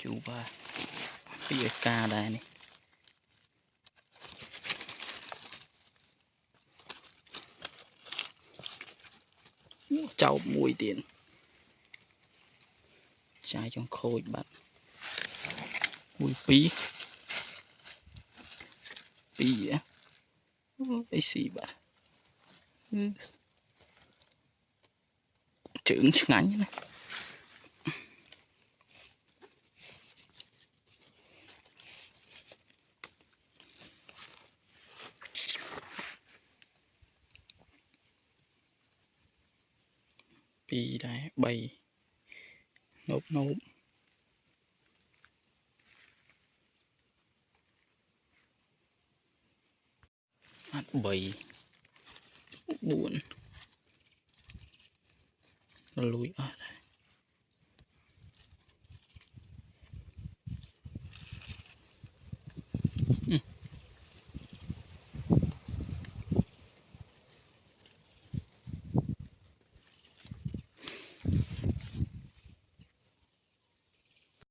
chú ba bây ca đây này cháu mùi tiền trái trong khôi bạn mùi pí pí á cái gì bạn trưởng ngắn này pí đây bay nộp hát bầy buồn lùi ở đây